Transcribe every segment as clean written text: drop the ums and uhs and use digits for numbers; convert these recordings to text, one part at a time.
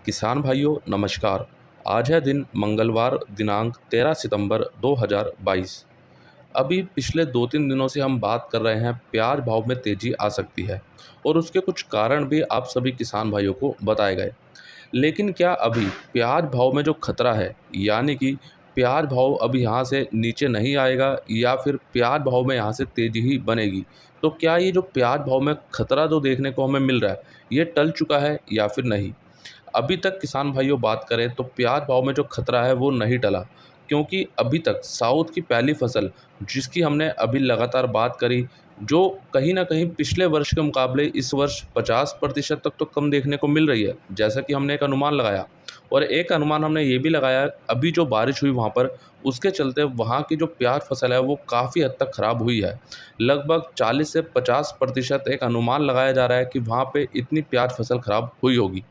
किसान भाइयों नमस्कार। आज है दिन मंगलवार दिनांक 13 सितंबर 2022। अभी पिछले 2-3 दिनों से हम बात कर रहे हैं प्याज भाव में तेज़ी आ सकती है और उसके कुछ कारण भी आप सभी किसान भाइयों को बताए गए। लेकिन क्या अभी प्याज भाव में जो खतरा है, यानी कि प्याज भाव अब यहाँ से नीचे नहीं आएगा या फिर प्याज भाव में यहाँ से तेज़ी ही बनेगी? तो क्या ये जो प्याज भाव में खतरा जो देखने को हमें मिल रहा है, ये टल चुका है या फिर नहीं? अभी तक किसान भाइयों बात करें तो प्याज भाव में जो खतरा है वो नहीं टला, क्योंकि अभी तक साउथ की पहली फसल जिसकी हमने अभी लगातार बात करी, जो कहीं ना कहीं पिछले वर्ष के मुकाबले इस वर्ष 50% तक तो कम देखने को मिल रही है, जैसा कि हमने एक अनुमान लगाया। और एक अनुमान हमने ये भी लगाया, अभी जो बारिश हुई वहाँ पर, उसके चलते वहाँ की जो प्याज फसल है वो काफ़ी हद तक ख़राब हुई है। लगभग 40 से 50% एक अनुमान लगाया जा रहा है कि वहाँ पे इतनी प्याज फसल ख़राब हुई होगी।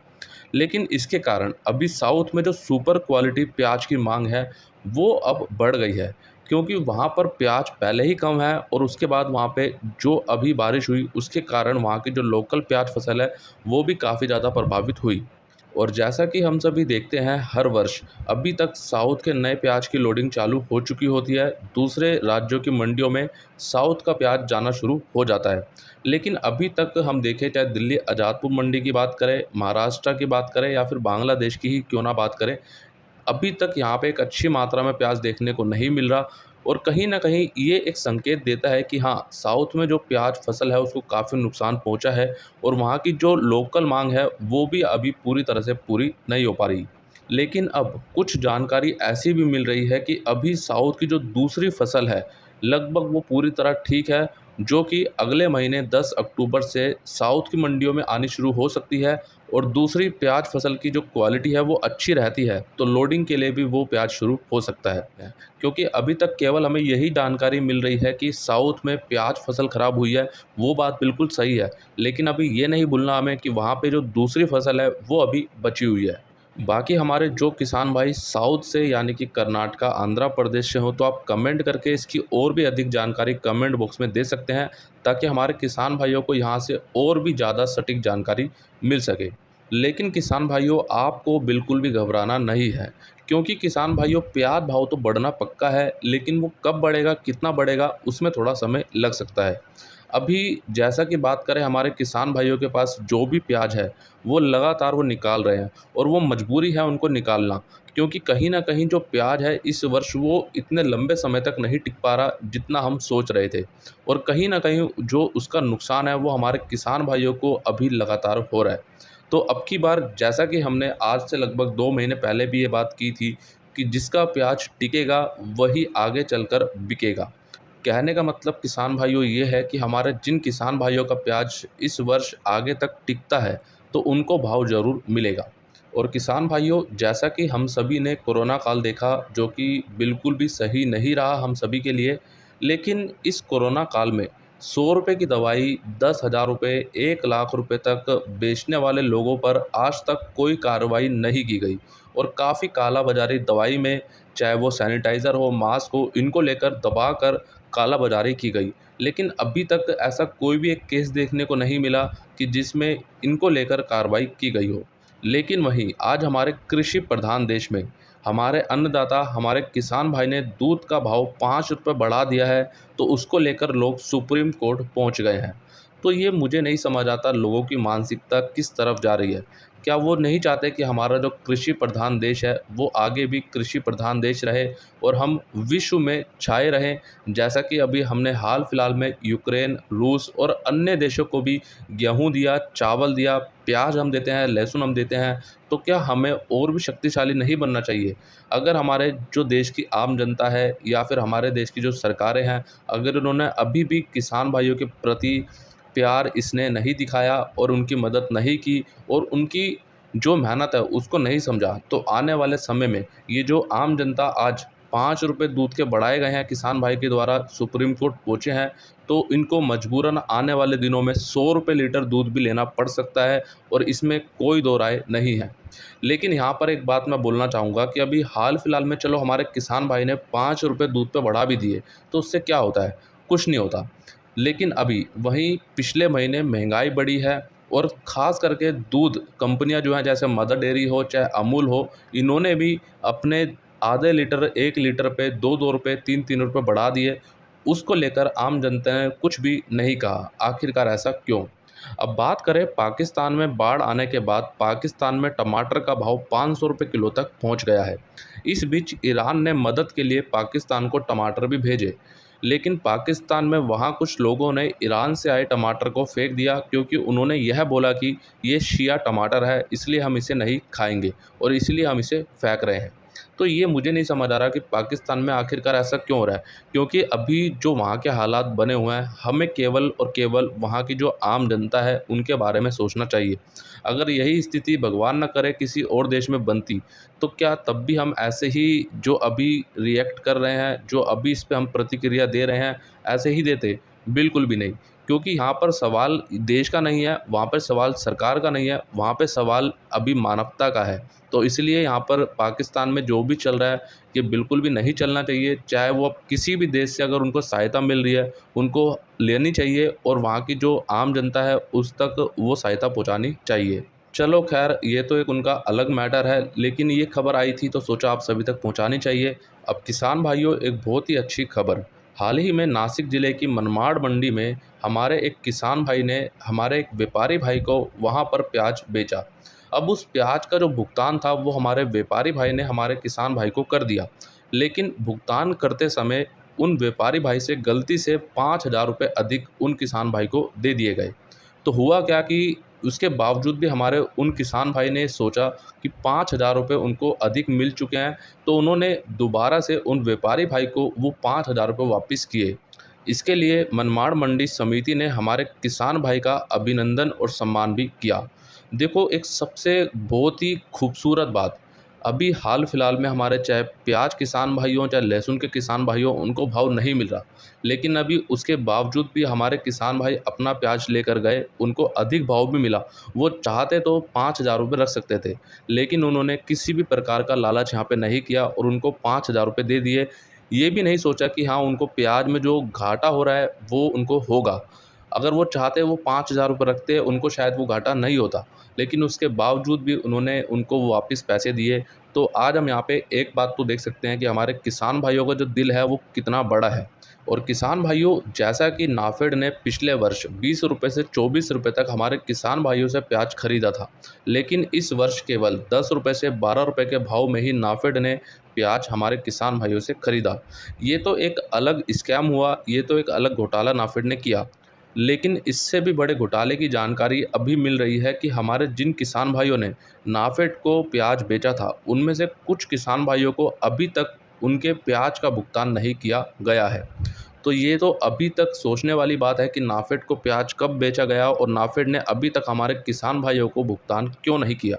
लेकिन इसके कारण अभी साउथ में जो सुपर क्वालिटी प्याज की मांग है वो अब बढ़ गई है, क्योंकि वहाँ पर प्याज पहले ही कम है और उसके बाद वहाँ पे जो अभी बारिश हुई उसके कारण वहाँ की जो लोकल प्याज फसल है वो भी काफ़ी ज़्यादा प्रभावित हुई। और जैसा कि हम सभी देखते हैं हर वर्ष अभी तक साउथ के नए प्याज की लोडिंग चालू हो चुकी होती है, दूसरे राज्यों की मंडियों में साउथ का प्याज जाना शुरू हो जाता है। लेकिन अभी तक हम देखें, चाहे दिल्ली आज़ादपुर मंडी की बात करें, महाराष्ट्र की बात करें या फिर बांग्लादेश की ही क्यों ना बात करें, अभी तक यहाँ पे एक अच्छी मात्रा में प्याज देखने को नहीं मिल रहा। और कहीं न कहीं ये एक संकेत देता है कि हाँ, साउथ में जो प्याज फसल है उसको काफ़ी नुकसान पहुँचा है और वहाँ की जो लोकल मांग है वो भी अभी पूरी तरह से पूरी नहीं हो पा रही। लेकिन अब कुछ जानकारी ऐसी भी मिल रही है कि अभी साउथ की जो दूसरी फसल है, लगभग वो पूरी तरह ठीक है, जो कि अगले महीने 10 अक्टूबर से साउथ की मंडियों में आनी शुरू हो सकती है। और दूसरी प्याज फसल की जो क्वालिटी है वो अच्छी रहती है, तो लोडिंग के लिए भी वो प्याज शुरू हो सकता है। क्योंकि अभी तक केवल हमें यही जानकारी मिल रही है कि साउथ में प्याज फसल ख़राब हुई है, वो बात बिल्कुल सही है। लेकिन अभी ये नहीं भूलना हमें कि वहाँ पे जो दूसरी फसल है वो अभी बची हुई है। बाकी हमारे जो किसान भाई साउथ से यानी कि कर्नाटका, आंध्र प्रदेश से हो, तो आप कमेंट करके इसकी और भी अधिक जानकारी कमेंट बॉक्स में दे सकते हैं, ताकि हमारे किसान भाइयों को यहाँ से और भी ज़्यादा सटीक जानकारी मिल सके। लेकिन किसान भाइयों, आपको बिल्कुल भी घबराना नहीं है, क्योंकि किसान भाइयों प्याज भाव तो बढ़ना पक्का है, लेकिन वो कब बढ़ेगा, कितना बढ़ेगा, उसमें थोड़ा समय लग सकता है। अभी जैसा कि बात करें, हमारे किसान भाइयों के पास जो भी प्याज है वो लगातार वो निकाल रहे हैं और वो मजबूरी है उनको निकालना, क्योंकि कहीं ना कहीं जो प्याज है इस वर्ष वो इतने लंबे समय तक नहीं टिक पा रहा जितना हम सोच रहे थे। और कहीं ना कहीं जो उसका नुकसान है वो हमारे किसान भाइयों को अभी लगातार हो रहा है। तो अब की बार, जैसा कि हमने आज से लगभग 2 महीने पहले भी ये बात की थी, कि जिसका प्याज टिकेगा वही आगे चलकर बिकेगा। कहने का मतलब किसान भाइयों ये है कि हमारे जिन किसान भाइयों का प्याज इस वर्ष आगे तक टिकता है, तो उनको भाव ज़रूर मिलेगा। और किसान भाइयों, जैसा कि हम सभी ने कोरोना काल देखा, जो कि बिल्कुल भी सही नहीं रहा हम सभी के लिए, लेकिन इस कोरोना काल में 100 रुपये की दवाई 10,000 रुपये, 1 लाख रुपये तक बेचने वाले लोगों पर आज तक कोई कार्रवाई नहीं की गई। और काफ़ी कालाबाजारी दवाई में, चाहे वो सैनिटाइज़र हो, मास्क हो, इनको लेकर दबा कर कालाबाजारी की गई। लेकिन अभी तक ऐसा कोई भी एक केस देखने को नहीं मिला कि जिसमें इनको लेकर कार्रवाई की गई हो। लेकिन वहीं आज हमारे कृषि प्रधान देश में हमारे अन्नदाता, हमारे किसान भाई ने दूध का भाव 5 रुपये बढ़ा दिया है, तो उसको लेकर लोग सुप्रीम कोर्ट पहुंच गए हैं। तो ये मुझे नहीं समझ आता, लोगों की मानसिकता किस तरफ जा रही है। क्या वो नहीं चाहते कि हमारा जो कृषि प्रधान देश है वो आगे भी कृषि प्रधान देश रहे और हम विश्व में छाए रहें, जैसा कि अभी हमने हाल फिलहाल में यूक्रेन, रूस और अन्य देशों को भी गेहूं दिया, चावल दिया, प्याज हम देते हैं, लहसुन हम देते हैं। तो क्या हमें और भी शक्तिशाली नहीं बनना चाहिए? अगर हमारे जो देश की आम जनता है या फिर हमारे देश की जो सरकारें हैं, अगर उन्होंने अभी भी किसान भाइयों के प्रति प्यार, स्नेह नहीं दिखाया और उनकी मदद नहीं की और उनकी जो मेहनत है उसको नहीं समझा, तो आने वाले समय में ये जो आम जनता आज 5 रुपये दूध के बढ़ाए गए हैं किसान भाई के द्वारा सुप्रीम कोर्ट पहुँचे हैं, तो इनको मजबूरन आने वाले दिनों में 100 रुपये लीटर दूध भी लेना पड़ सकता है, और इसमें कोई दो राय नहीं है। लेकिन यहाँ पर एक बात मैं बोलना चाहूँगा कि अभी हाल फिलहाल में चलो हमारे किसान भाई ने 5 रुपये दूध पे बढ़ा भी दिए, तो उससे क्या होता है? कुछ नहीं होता। लेकिन अभी वहीं पिछले महीने महंगाई बढ़ी है, और ख़ास करके दूध कंपनियां जो हैं, जैसे मदर डेयरी हो चाहे अमूल हो, इन्होंने भी अपने आधे लीटर 1 लीटर पे 2-2 रुपये 3-3 रुपये बढ़ा दिए। उसको लेकर आम जनता ने कुछ भी नहीं कहा। आखिरकार ऐसा क्यों? अब बात करें पाकिस्तान में बाढ़ आने के बाद पाकिस्तान में टमाटर का भाव 500 रुपये किलो तक पहुंच गया है। इस बीच ईरान ने मदद के लिए पाकिस्तान को टमाटर भी भेजे, लेकिन पाकिस्तान में वहाँ कुछ लोगों ने ईरान से आए टमाटर को फेंक दिया, क्योंकि उन्होंने यह बोला कि ये शिया टमाटर है, इसलिए हम इसे नहीं खाएंगे और इसलिए हम इसे फेंक रहे हैं। तो ये मुझे नहीं समझ आ रहा कि पाकिस्तान में आखिरकार ऐसा क्यों हो रहा है, क्योंकि अभी जो वहाँ के हालात बने हुए हैं, हमें केवल और केवल वहाँ की जो आम जनता है उनके बारे में सोचना चाहिए। अगर यही स्थिति भगवान न करे किसी और देश में बनती, तो क्या तब भी हम ऐसे ही जो अभी रिएक्ट कर रहे हैं, जो अभी इस पे हम प्रतिक्रिया दे रहे हैं, ऐसे ही देते? बिल्कुल भी नहीं। क्योंकि यहाँ पर सवाल देश का नहीं है, वहाँ पर सवाल सरकार का नहीं है, वहाँ पे सवाल अभी मानवता का है। तो इसलिए यहाँ पर पाकिस्तान में जो भी चल रहा है, ये बिल्कुल भी नहीं चलना चाहिए। चाहे वो अब किसी भी देश से अगर उनको सहायता मिल रही है, उनको लेनी चाहिए और वहाँ की जो आम जनता है उस तक वो सहायता पहुँचानी चाहिए। चलो खैर, ये तो एक उनका अलग मैटर है, लेकिन ये खबर आई थी तो सोचा आप सभी तक पहुँचानी चाहिए। अब किसान भाइयों, एक बहुत ही अच्छी खबर। हाल ही में नासिक ज़िले की मनमाड़ मंडी में हमारे एक किसान भाई ने हमारे एक व्यापारी भाई को वहाँ पर प्याज बेचा। अब उस प्याज का जो भुगतान था वो हमारे व्यापारी भाई ने हमारे किसान भाई को कर दिया, लेकिन भुगतान करते समय उन व्यापारी भाई से गलती से 5,000 रुपये अधिक उन किसान भाई को दे दिए गए। तो हुआ क्या कि उसके बावजूद भी हमारे उन किसान भाई ने सोचा कि 5,000 रुपये उनको अधिक मिल चुके हैं, तो उन्होंने दोबारा से उन व्यापारी भाई को वो 5,000 रुपये वापस किए। इसके लिए मनमाड़ मंडी समिति ने हमारे किसान भाई का अभिनंदन और सम्मान भी किया। देखो, एक सबसे बहुत ही खूबसूरत बात, अभी हाल फिलहाल में हमारे चाहे प्याज किसान भाई हों चाहे लहसुन के किसान भाई हों, उनको भाव नहीं मिल रहा, लेकिन अभी उसके बावजूद भी हमारे किसान भाई अपना प्याज लेकर गए, उनको अधिक भाव भी मिला। वो चाहते तो 5,000 रुपये रख सकते थे, लेकिन उन्होंने किसी भी प्रकार का लालच यहाँ पे नहीं किया और उनको 5,000 रुपये दे दिए। ये भी नहीं सोचा कि हाँ, उनको प्याज में जो घाटा हो रहा है वो उनको होगा। अगर वो चाहते वो 5,000 रुपये रखते, उनको शायद वो घाटा नहीं होता, लेकिन उसके बावजूद भी उन्होंने उनको वो वापस पैसे दिए। तो आज हम यहाँ पे एक बात तो देख सकते हैं कि हमारे किसान भाइयों का जो दिल है वो कितना बड़ा है। और किसान भाइयों, जैसा कि नाफेड ने पिछले वर्ष 20 रुपये से 24 रुपये तक हमारे किसान भाइयों से प्याज खरीदा था, लेकिन इस वर्ष केवल 10 रुपये से 12 रुपये के भाव में ही नाफेड ने प्याज हमारे किसान भाइयों से खरीदा। ये तो एक अलग स्कैम हुआ, ये तो एक अलग घोटाला नाफेड ने किया। लेकिन इससे भी बड़े घोटाले की जानकारी अभी मिल रही है कि हमारे जिन किसान भाइयों ने नाफेड को प्याज बेचा था, उनमें से कुछ किसान भाइयों को अभी तक उनके प्याज का भुगतान नहीं किया गया है। तो ये तो अभी तक सोचने वाली बात है कि नाफेड को प्याज कब बेचा गया और नाफेड ने अभी तक हमारे किसान भाइयों को भुगतान क्यों नहीं किया।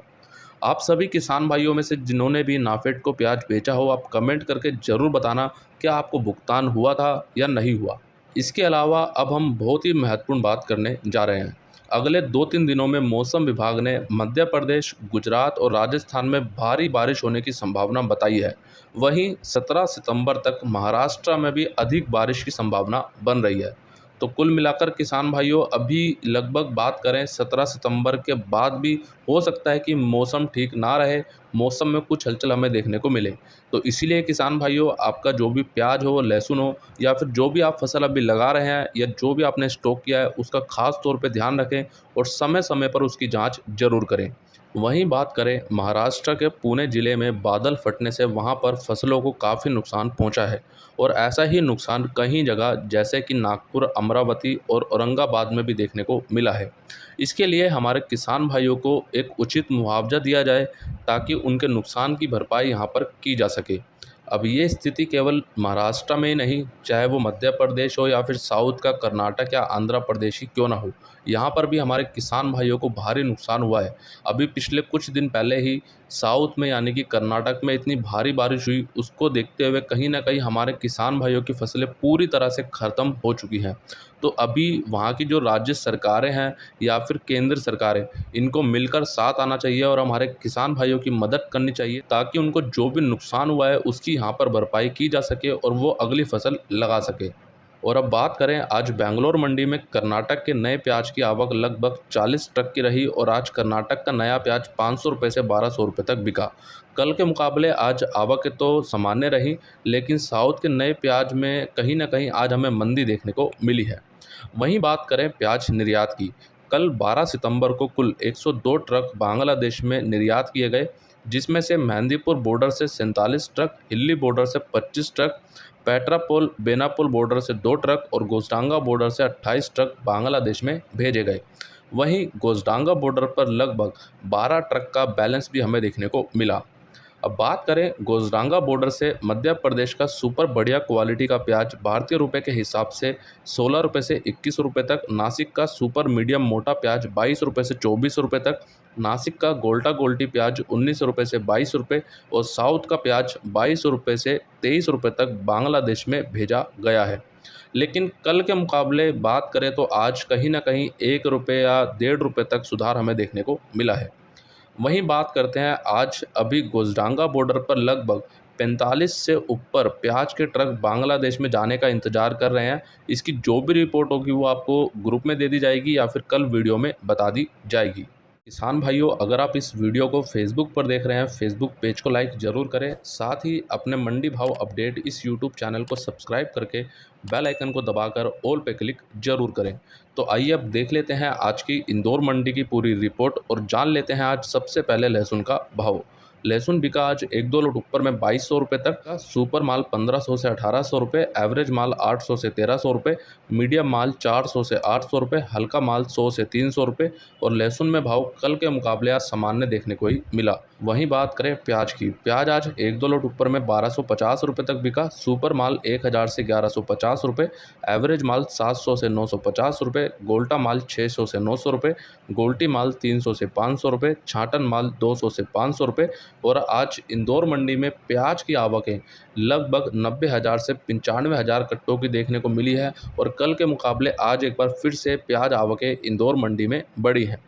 आप सभी किसान भाइयों में से जिन्होंने भी नाफेड को प्याज बेचा हो, आप कमेंट करके ज़रूर बताना, क्या आपको भुगतान हुआ था या नहीं हुआ। इसके अलावा अब हम बहुत ही महत्वपूर्ण बात करने जा रहे हैं। अगले 2-3 दिनों में मौसम विभाग ने मध्य प्रदेश, गुजरात और राजस्थान में भारी बारिश होने की संभावना बताई है। वहीं 17 सितंबर तक महाराष्ट्र में भी अधिक बारिश की संभावना बन रही है। तो कुल मिलाकर किसान भाइयों, अभी लगभग बात करें 17 सितंबर के बाद भी हो सकता है कि मौसम ठीक ना रहे, मौसम में कुछ हलचल हमें देखने को मिले। तो इसीलिए किसान भाइयों, आपका जो भी प्याज हो, लहसुन हो या फिर जो भी आप फसल अभी लगा रहे हैं या जो भी आपने स्टॉक किया है, उसका खास तौर पे ध्यान रखें और समय समय पर उसकी जांच जरूर करें। वहीं बात करें महाराष्ट्र के पुणे ज़िले में बादल फटने से वहां पर फसलों को काफ़ी नुकसान पहुंचा है और ऐसा ही नुकसान कई जगह जैसे कि नागपुर, अमरावती और औरंगाबाद में भी देखने को मिला है। इसके लिए हमारे किसान भाइयों को एक उचित मुआवजा दिया जाए, ताकि उनके नुकसान की भरपाई यहाँ पर की जा सके। अब ये स्थिति केवल महाराष्ट्र में ही नहीं, चाहे वो मध्य प्रदेश हो या फिर साउथ का कर्नाटक या आंध्र प्रदेश ही क्यों ना हो, यहाँ पर भी हमारे किसान भाइयों को भारी नुकसान हुआ है। अभी पिछले कुछ दिन पहले ही साउथ में यानी कि कर्नाटक में इतनी भारी बारिश हुई, उसको देखते हुए कहीं ना कहीं हमारे किसान भाइयों की फसलें पूरी तरह से ख़त्म हो चुकी हैं। तो अभी वहाँ की जो राज्य सरकारें हैं या फिर केंद्र सरकारें, इनको मिलकर साथ आना चाहिए और हमारे किसान भाइयों की मदद करनी चाहिए, ताकि उनको जो भी नुकसान हुआ है उसकी यहाँ पर भरपाई की जा सके और वो अगली फसल लगा सके। और अब बात करें आज बेंगलोर मंडी में कर्नाटक के नए प्याज की आवक लगभग 40 ट्रक की रही और आज कर्नाटक का नया प्याज 500 रुपये से 1200 रुपये तक बिका। कल के मुकाबले आज आवक तो सामान्य रही, लेकिन साउथ के नए प्याज में कहीं ना कहीं आज हमें मंदी देखने को मिली है। वहीं बात करें प्याज निर्यात की, कल 12 सितंबर को कुल 102 ट्रक बांग्लादेश में निर्यात किए गए, जिसमें से मेहंदीपुर बॉर्डर से 47 ट्रक, हिल्ली बॉर्डर से 25 ट्रक, पेट्रापोल बेनापोल बॉर्डर से 2 ट्रक और गोस्टांगा बॉर्डर से 28 ट्रक बांग्लादेश में भेजे गए। वहीं गोस्टांगा बॉर्डर पर लगभग 12 ट्रक का बैलेंस भी हमें देखने को मिला। अब बात करें गोजरांगा बॉर्डर से मध्य प्रदेश का सुपर बढ़िया क्वालिटी का प्याज भारतीय रुपए के हिसाब से 16 रुपये से 21 रुपये तक, नासिक का सुपर मीडियम मोटा प्याज 22 रुपये से 24 रुपये तक, नासिक का गोल्टा गोल्टी प्याज 19 रुपये से 22 रुपये और साउथ का प्याज 22 रुपये से 23 रुपये तक बांग्लादेश में भेजा गया है। लेकिन कल के मुकाबले बात करें तो आज कहीं ना कहीं 1 रुपये या 1.5 रुपये तक सुधार हमें देखने को मिला है। वहीं बात करते हैं आज अभी गोजडांगा बॉर्डर पर लगभग 45 से ऊपर प्याज के ट्रक बांग्लादेश में जाने का इंतज़ार कर रहे हैं। इसकी जो भी रिपोर्ट होगी वो आपको ग्रुप में दे दी जाएगी या फिर कल वीडियो में बता दी जाएगी। किसान भाइयों, अगर आप इस वीडियो को फेसबुक पर देख रहे हैं, फेसबुक पेज को लाइक ज़रूर करें, साथ ही अपने मंडी भाव अपडेट इस यूट्यूब चैनल को सब्सक्राइब करके बेल आइकन को दबाकर ऑल पे क्लिक जरूर करें। तो आइए अब देख लेते हैं आज की इंदौर मंडी की पूरी रिपोर्ट और जान लेते हैं आज सबसे पहले लहसुन का भाव। लहसुन बिका आज 1-2 लोट ऊपर में 2200 रुपये तक का, सुपर माल 1500 से 1800 रुपये, एवरेज माल 800 से 1300 रुपये, मीडियम माल 400 से 800 रुपये, हल्का माल 100 से 300 रुपये और लहसुन में भाव कल के मुकाबले आज सामान्य देखने को ही मिला। वहीं बात करें प्याज की, प्याज आज 1-2 लोट ऊपर में 1250 रुपये तक बिका, सुपर माल 1000 से 1150 रुपये, एवरेज माल 700 से 950 रुपये, गोल्टा माल 600 से 900 रुपये, गोल्टी माल 300 से 500 रुपये, छाटन माल 200 से 500 रुपये और आज इंदौर मंडी में प्याज की आवकें लगभग 90,000 से 95,000 कट्टों की देखने को मिली है और कल के मुकाबले आज एक बार फिर से प्याज आवकें इंदौर मंडी में बढ़ी हैं।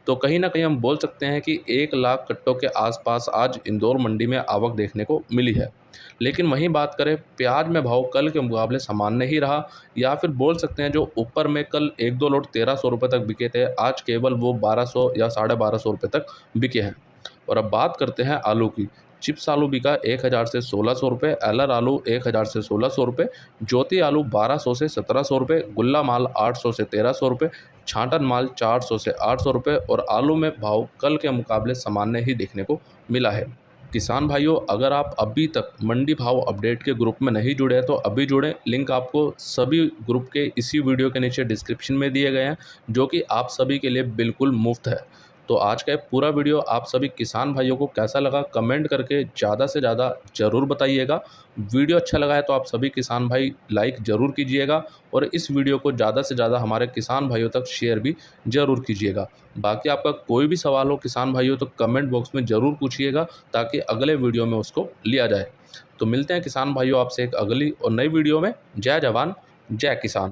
तो कहीं ना कहीं हम बोल सकते हैं कि 1 लाख कट्टों के आसपास आज इंदौर मंडी में आवक देखने को मिली है। लेकिन वहीं बात करें प्याज में भाव कल के मुकाबले सामान्य ही रहा, या फिर बोल सकते हैं जो ऊपर में कल 1-2 लोट 1300 रुपये तक बिके थे, आज केवल वो 1200 या 1250 रुपये तक बिके हैं। और अब बात करते हैं आलू की। चिप्स आलू बिका 1000 से 1600 रुपये, एलर आलू 1000 से 1600 रुपये, ज्योति आलू 1200 से 1700 रुपये, गुल्ला माल 800 से 1300 रुपये, छांटन माल 400 से 800 रुपये और आलू में भाव कल के मुकाबले सामान्य ही देखने को मिला है। किसान भाइयों, अगर आप अभी तक मंडी भाव अपडेट के ग्रुप में नहीं जुड़े हैं तो अभी जुड़ें। लिंक आपको सभी ग्रुप के इसी वीडियो के नीचे डिस्क्रिप्शन में दिए गए हैं, जो कि आप सभी के लिए बिल्कुल मुफ्त है। तो आज का ये पूरा वीडियो आप सभी किसान भाइयों को कैसा लगा कमेंट करके ज़्यादा से ज़्यादा ज़रूर बताइएगा। वीडियो अच्छा लगा है तो आप सभी किसान भाई लाइक ज़रूर कीजिएगा और इस वीडियो को ज़्यादा से ज़्यादा हमारे किसान भाइयों तक शेयर भी ज़रूर कीजिएगा। बाकी आपका कोई भी सवाल हो किसान भाइयों तो कमेंट बॉक्स में ज़रूर पूछिएगा, ताकि अगले वीडियो में उसको लिया जाए। तो मिलते हैं किसान भाइयों आपसे एक अगली और नई वीडियो में। जय जवान जय किसान।